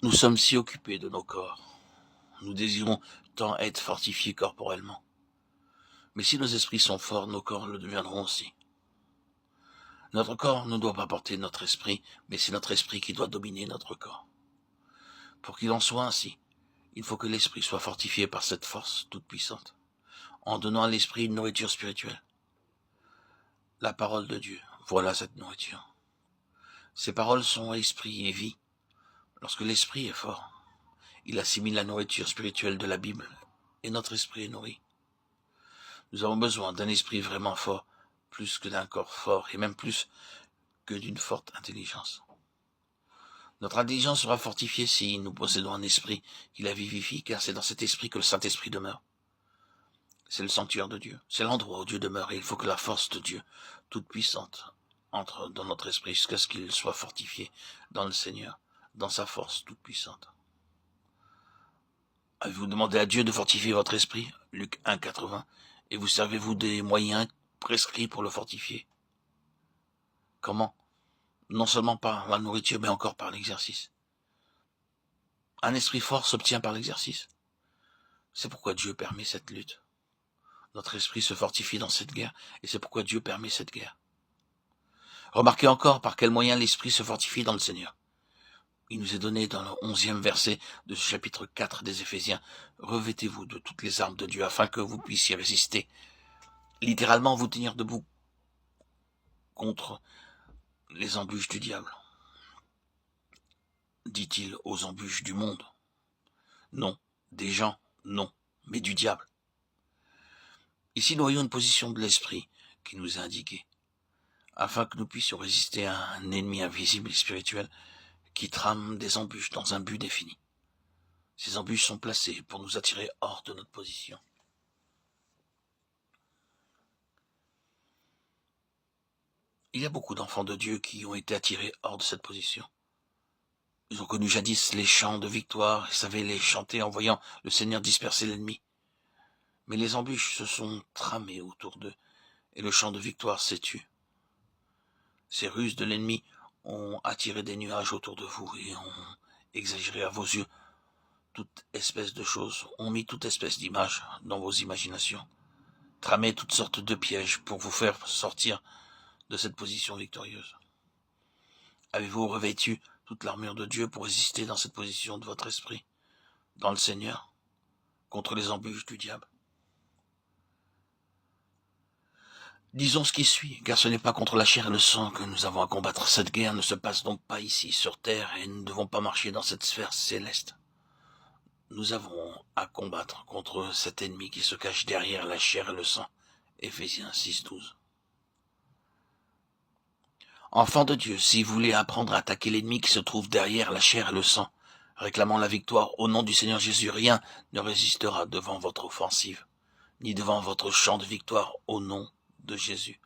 Nous sommes si occupés de nos corps. Nous désirons tant être fortifiés corporellement. Mais si nos esprits sont forts, nos corps le deviendront aussi. Notre corps ne doit pas porter notre esprit, mais c'est notre esprit qui doit dominer notre corps. Pour qu'il en soit ainsi, il faut que l'esprit soit fortifié par cette force toute puissante, en donnant à l'esprit une nourriture spirituelle. La parole de Dieu, voilà cette nourriture. Ces paroles sont esprit et vie. Lorsque l'esprit est fort, il assimile la nourriture spirituelle de la Bible, et notre esprit est nourri. Nous avons besoin d'un esprit vraiment fort, plus que d'un corps fort, et même plus que d'une forte intelligence. Notre intelligence sera fortifiée si nous possédons un esprit qui la vivifie, car c'est dans cet esprit que le Saint-Esprit demeure. C'est le sanctuaire de Dieu, c'est l'endroit où Dieu demeure, et il faut que la force de Dieu, toute puissante, entre dans notre esprit jusqu'à ce qu'il soit fortifié dans le Seigneur, dans sa force toute puissante. Avez-vous demandé à Dieu de fortifier votre esprit, Luc 1, 80, et vous servez-vous des moyens prescrits pour le fortifier? Comment? Non seulement par la nourriture, mais encore par l'exercice. Un esprit fort s'obtient par l'exercice. C'est pourquoi Dieu permet cette lutte. Notre esprit se fortifie dans cette guerre, et c'est pourquoi Dieu permet cette guerre. Remarquez encore par quel moyen l'esprit se fortifie dans le Seigneur. Il nous est donné dans le 11e verset de ce chapitre 4 des Éphésiens. Revêtez-vous de toutes les armes de Dieu afin que vous puissiez résister. Littéralement, vous tenir debout contre les embûches du diable. Dit-il aux embûches du monde? Non. Des gens? Non. Mais du diable. Ici, nous voyons une position de l'esprit qui nous est indiquée, afin que nous puissions résister à un ennemi invisible et spirituel qui trame des embûches dans un but défini. Ces embûches sont placées pour nous attirer hors de notre position. Il y a beaucoup d'enfants de Dieu qui ont été attirés hors de cette position. Ils ont connu jadis les chants de victoire et savaient les chanter en voyant le Seigneur disperser l'ennemi. Mais les embûches se sont tramées autour d'eux et le chant de victoire s'est tu. Ces ruses de l'ennemi ont attiré des nuages autour de vous et ont exagéré à vos yeux toute espèce de choses, ont mis toute espèce d'images dans vos imaginations, tramé toutes sortes de pièges pour vous faire sortir de cette position victorieuse. Avez-vous revêtu toute l'armure de Dieu pour résister dans cette position de votre esprit, dans le Seigneur, contre les embûches du diable? Disons ce qui suit, car ce n'est pas contre la chair et le sang que nous avons à combattre. Cette guerre ne se passe donc pas ici, sur terre, et nous ne devons pas marcher dans cette sphère céleste. Nous avons à combattre contre cet ennemi qui se cache derrière la chair et le sang. Éphésiens 6, 12. Enfants de Dieu, si vous voulez apprendre à attaquer l'ennemi qui se trouve derrière la chair et le sang, réclamant la victoire au nom du Seigneur Jésus, rien ne résistera devant votre offensive, ni devant votre chant de victoire au nom de Jésus.